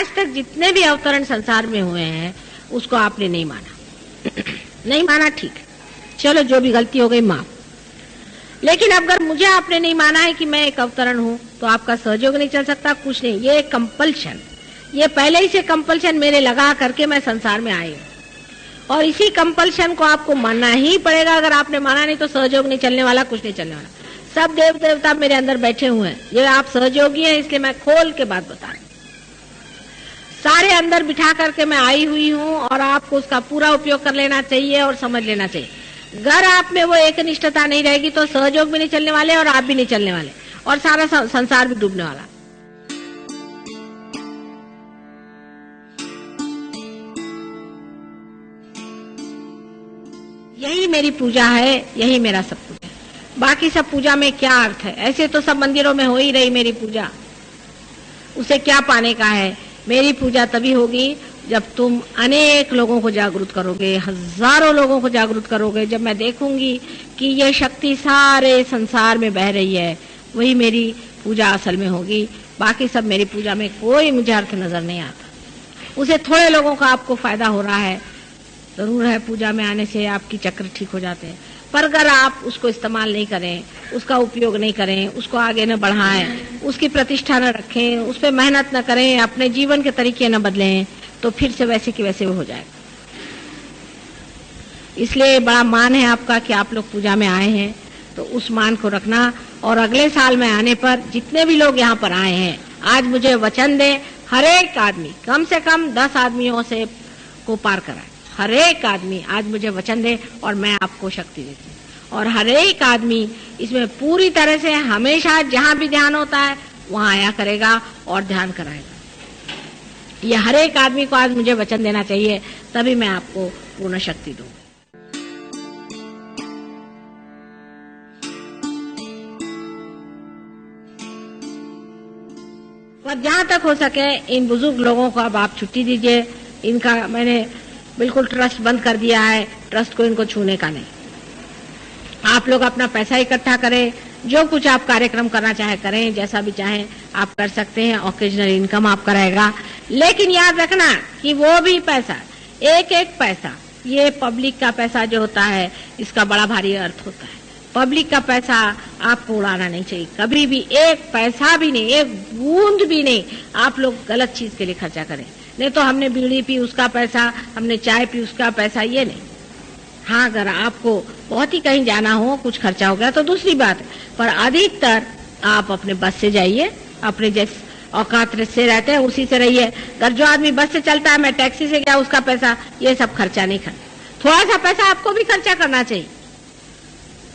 आज तक जितने भी अवतरण संसार में हुए हैं उसको आपने नहीं माना। नहीं माना, ठीक है, चलो जो भी गलती हो गई माफ। लेकिन अगर मुझे आपने नहीं माना है कि मैं एक अवतरण हूं तो आपका सहयोग नहीं चल सकता, कुछ नहीं। ये कंपल्शन, ये पहले ही से कंपल्शन मेरे लगा करके मैं संसार में आई हूं और इसी कंपल्शन को आपको मानना ही पड़ेगा। अगर आपने माना नहीं तो सहयोग नहीं चलने वाला, कुछ नहीं चलने वाला। सब देव देवता मेरे अंदर बैठे हुए हैं, ये आप सहयोगी हैं, इसलिए मैं खोल के बात बता रही हूं। सारे अंदर बिठा करके मैं आई हुई हूं और आपको उसका पूरा उपयोग कर लेना चाहिए और समझ लेना चाहिए। अगर आप में वो एक निष्ठता नहीं रहेगी तो सहयोग भी नहीं चलने वाले और आप भी नहीं चलने वाले और सारा संसार भी डूबने वाला। यही मेरी पूजा है, यही मेरा सब कुछ है। बाकी सब पूजा में क्या अर्थ है? ऐसे तो सब मंदिरों में हो ही रही मेरी पूजा, उसे क्या पाने का है? मेरी पूजा तभी होगी जब तुम अनेक लोगों को जागरूक करोगे, हजारों लोगों को जागरूक करोगे। जब मैं देखूंगी कि ये शक्ति सारे संसार में बह रही है, वही मेरी पूजा असल में होगी। बाकी सब मेरी पूजा में कोई मुझे अर्थ नजर नहीं आता। उसे थोड़े लोगों का आपको फायदा हो रहा है, जरूर है, पूजा में आने से आपकी चक्र ठीक हो जाते हैं, पर अगर आप उसको इस्तेमाल नहीं करें, उसका उपयोग नहीं करें, उसको आगे न बढ़ाएं, उसकी प्रतिष्ठा न रखें, उस पर मेहनत न करें, अपने जीवन के तरीके न बदलें, तो फिर से वैसे की वैसे वो हो जाएगा। इसलिए बड़ा मान है आपका कि आप लोग पूजा में आए हैं, तो उस मान को रखना। और अगले साल में आने पर जितने भी लोग यहाँ पर आए हैं, आज मुझे वचन दें, हर एक आदमी कम से कम 10 आदमियों से को पार कराए। हर एक आदमी आज मुझे वचन दे और मैं आपको शक्ति देती हूँ। और हर एक आदमी इसमें पूरी तरह से हमेशा जहाँ भी ध्यान होता है वहाँ आया करेगा और ध्यान कराएगा। ये हर एक आदमी को आज मुझे वचन देना चाहिए, तभी मैं आपको पूर्ण शक्ति दूंगी। पर जहाँ तक हो सके इन बुजुर्ग लोगों को अब आप छुट्टी दीजिए। इनका मैंने बिल्कुल ट्रस्ट बंद कर दिया है, ट्रस्ट को इनको छूने का नहीं। आप लोग अपना पैसा इकट्ठा करें, जो कुछ आप कार्यक्रम करना चाहे करें, जैसा भी चाहें आप कर सकते हैं। ऑकेजनल इनकम आपका रहेगा, लेकिन याद रखना कि वो भी पैसा, एक एक पैसा, ये पब्लिक का पैसा जो होता है इसका बड़ा भारी अर्थ होता है। पब्लिक का पैसा आपको उड़ाना नहीं चाहिए कभी भी। एक पैसा भी नहीं, एक बूंद भी नहीं आप लोग गलत चीज के लिए खर्चा करें। नहीं तो हमने बीड़ी पी उसका पैसा, हमने चाय पी उसका पैसा, ये नहीं। हाँ, अगर आपको बहुत ही कहीं जाना हो, कुछ खर्चा हो गया तो दूसरी बात है, पर अधिकतर आप अपने बस से जाइए, अपने जिस औकात से रहते हैं उसी से रहिए। अगर जो आदमी बस से चलता है, मैं टैक्सी से गया, उसका पैसा, ये सब खर्चा नहीं करना। थोड़ा सा पैसा आपको भी खर्चा करना चाहिए।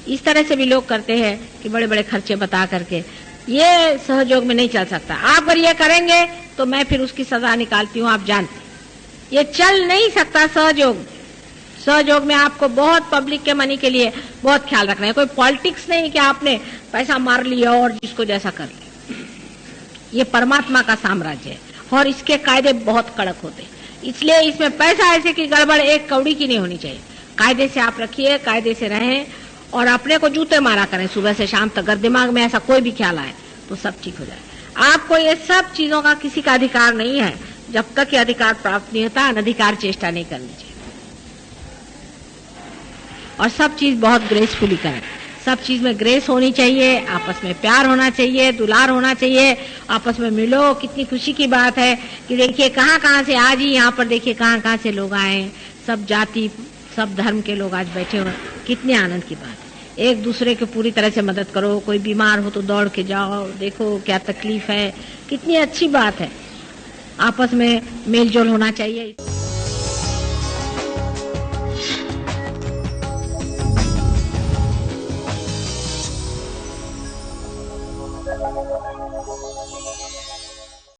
इस तरह से भी लोग करते हैं कि बड़े बड़े खर्चे बता करके, ये सहयोग में नहीं चल सकता। आप अगर ये करेंगे तो मैं फिर उसकी सजा निकालती हूँ, आप जानते। ये चल नहीं सकता सहयोग। सहयोग में आपको बहुत पब्लिक के मनी के लिए बहुत ख्याल रखना है। कोई पॉलिटिक्स नहीं कि आपने पैसा मार लिया और जिसको जैसा कर लिया। ये परमात्मा का साम्राज्य है और इसके कायदे बहुत कड़क होते हैं। इसलिए इसमें पैसा ऐसे की गड़बड़ एक कौड़ी की नहीं होनी चाहिए। कायदे से आप रखिए, कायदे से रहें और अपने को जूते मारा करें सुबह से शाम तक। अगर दिमाग में ऐसा कोई भी ख्याल आए तो सब ठीक हो जाए। आपको ये सब चीजों का किसी का अधिकार नहीं है जब तक ये अधिकार प्राप्त नहीं होता। अनधिकार चेष्टा नहीं करनी चाहिए और सब चीज बहुत ग्रेसफुली करें। सब चीज में ग्रेस होनी चाहिए, आपस में प्यार होना चाहिए, दुलार होना चाहिए, आपस में मिलो। कितनी खुशी की बात है कि देखिए कहाँ कहाँ से आज ही यहाँ पर देखिए कहाँ कहाँ से लोग आए, सब जाति सब धर्म के लोग आज बैठे हुए। कितने आनंद की बात है। एक दूसरे को पूरी तरह से मदद करो। कोई बीमार हो तो दौड़ के जाओ, देखो क्या तकलीफ है, कितनी अच्छी बात है। आपस में मेल जोल होना चाहिए।